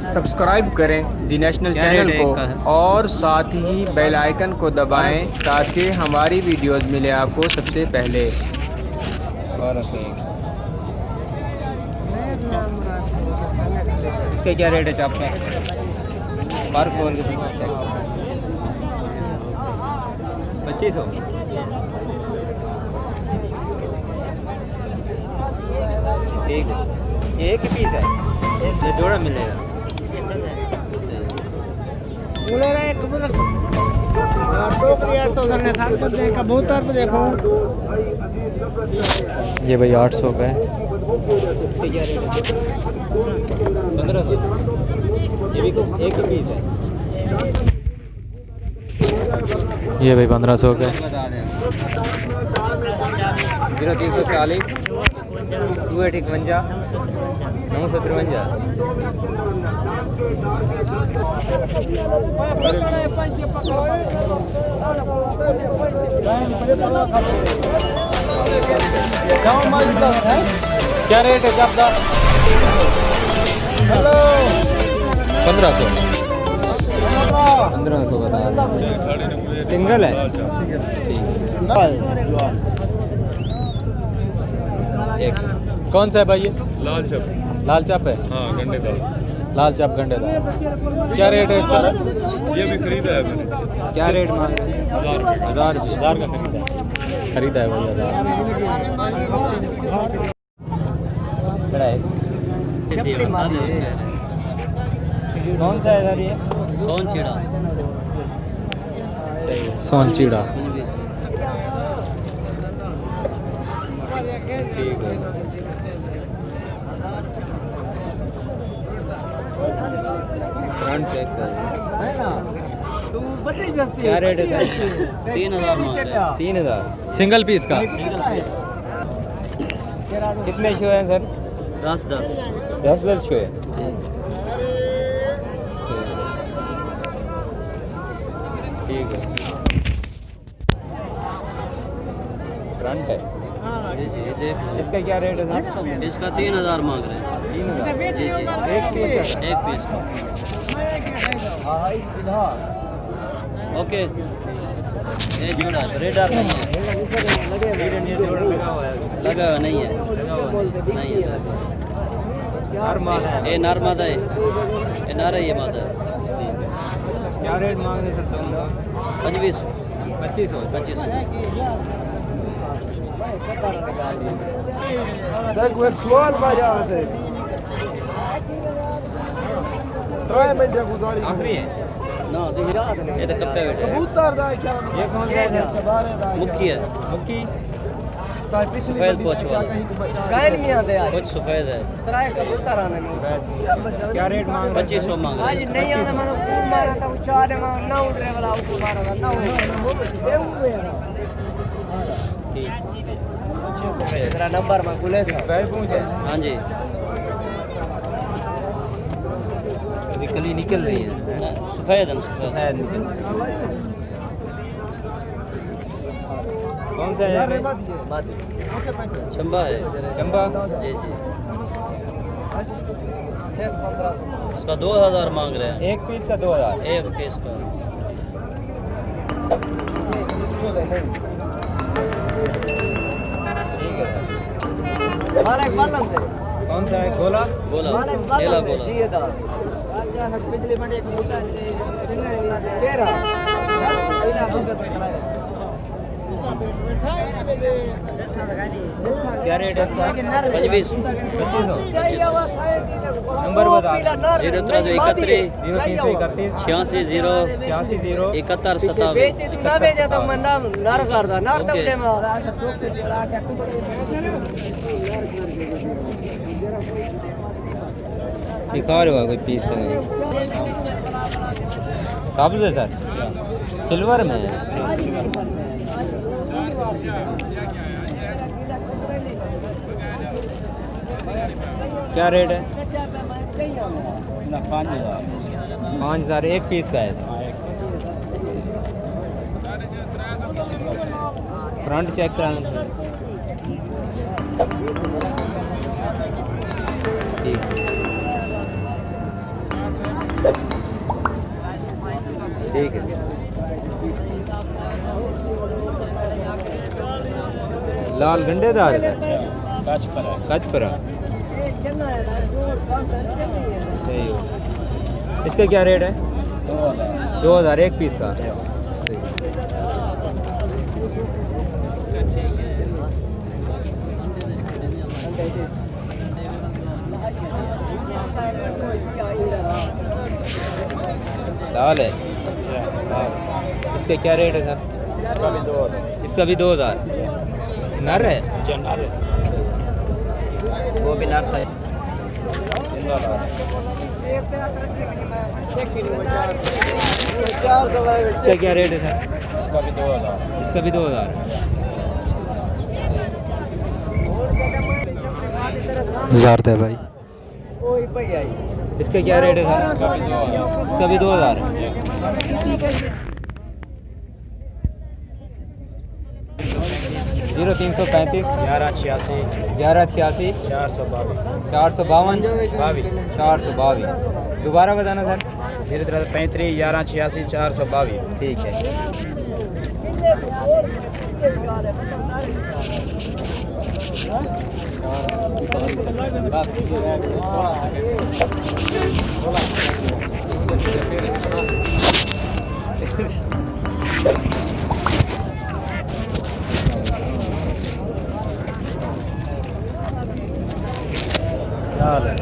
Subscribe करें दी national channel को और साथ ही बेल आइकन को दबाएं ताकि हमारी वीडियोस मिले आपको सबसे पहले। इसका क्या रेट है चाप का? पर फोन 2500। ठीक है, एक ही पीस है, ये जोड़ा मिलेगा। ये भाई 800 का है। इसके क्या रेट है? 1500। ये भी एक ही पीस है। ये भाई 1500 का है। 0340 251 953। क्या रेट है आपका? 1500। 1500 बता रहे। सिंगल है। एक कौन सा है भाई ये? लाल चाप। लाल चाप है। हाँ, गंडेदार। लाल चाप गंडेदार। क्या रेट है इसका? ये भी खरीदा है मैंने। क्या रेट मांग रहे हैं? 1000 रुपये। 1000 रुपये। 1000 का खरीदा है। खरीदा है भाई 1000। बड़ा है। कौन सा है सर ये? सोनचीड़ा। सोनचीड़ा। ठीक है। फ्रंट चेक कर। क्या रेट है सर? 3000 मांग रहे हैं। 3000। सिंगल पीस का? कितने शो हैं सर? 10-10। 10 शो है। ठीक है। फ्रंट है। जी जी, ये देख। इसका क्या रेट है सर? इसका 3000 मांग रहे हैं। 3000। जी जी, एक पीस का। ओके, ये जोड़ा रेडर नहीं है। लगा हुआ नहीं है। नहीं है। ये नर मादा है। ये नर है, ये मादा है। क्या रेट मांग रहे सर दोनों का? 2500। 2500। देखो एक सवाल बाजा से ट्राई में गुजारी आखिरी है। ना ये तो कब पे बैठे हैं? कबूतर दा क्या ये कौन सा है? चबारे दा मुखी है। मुक्की। ता पिछली सफेद बदी पोछ क्या वाला। कहीं को बचा गायल नहीं आते यार। कुछ सफेद है। क्या रेट मांग रहे? 2500 मांग रहे आज हैं। नहीं आना मैंने खूब मारा था चार में ना उड़ रहे वाला उसको मारा था ना तेरा नंबर में खुले था। पैर पूछे। हाँ जी। अभी कली निकल रही है। ना, सफेद है ना, सफेद। शायद निकल रही है। कौन सा है यार? ओके पैसे चंबा है। चंबा। जी जी। सिर्फ 1500। इसका 2000 मांग रहे हैं। एक पीस का 2000। एक पीस का। ठीक है सर। मालिक बालन दे। कौन सा है? गोला। गोला, मालिक नीला बालन दे। गोला। जी ये दा। राजा है बिजली मंडी एक मोटा दे। तेरा। पहला भगत खड़ा है। क्या रेट है इसका? 2500। 2500। नंबर बता। 0331 0331 86 0 86 71 27। बेचे तू ना बेचे तो मैं नाम नर करदा नर तब दे में दिखा रहे हो कोई पीस तो नहीं। सब्ज है सर। सिल्वर में है। क्या रेट है? 5000 एक पीस का है। फ्रंट चेक कराना। ठीक। ठीक है। लाल गंडेदार है कचपरा सही हो। इसका क्या रेट है? 2000 एक पीस का। सही। लाल है लाल। इसका क्या रेट है सर? इसका भी 2000। नर है वो भी नर था। इसका क्या रेट है सर? इसका भी 2000। ज़ारते भाई। इसका क्या रेट है सर? इसका भी 2000 है। 0335 1186 452 422। दोबारा बताना सर। 0335 1186 422। ठीक है। क्या हाल है?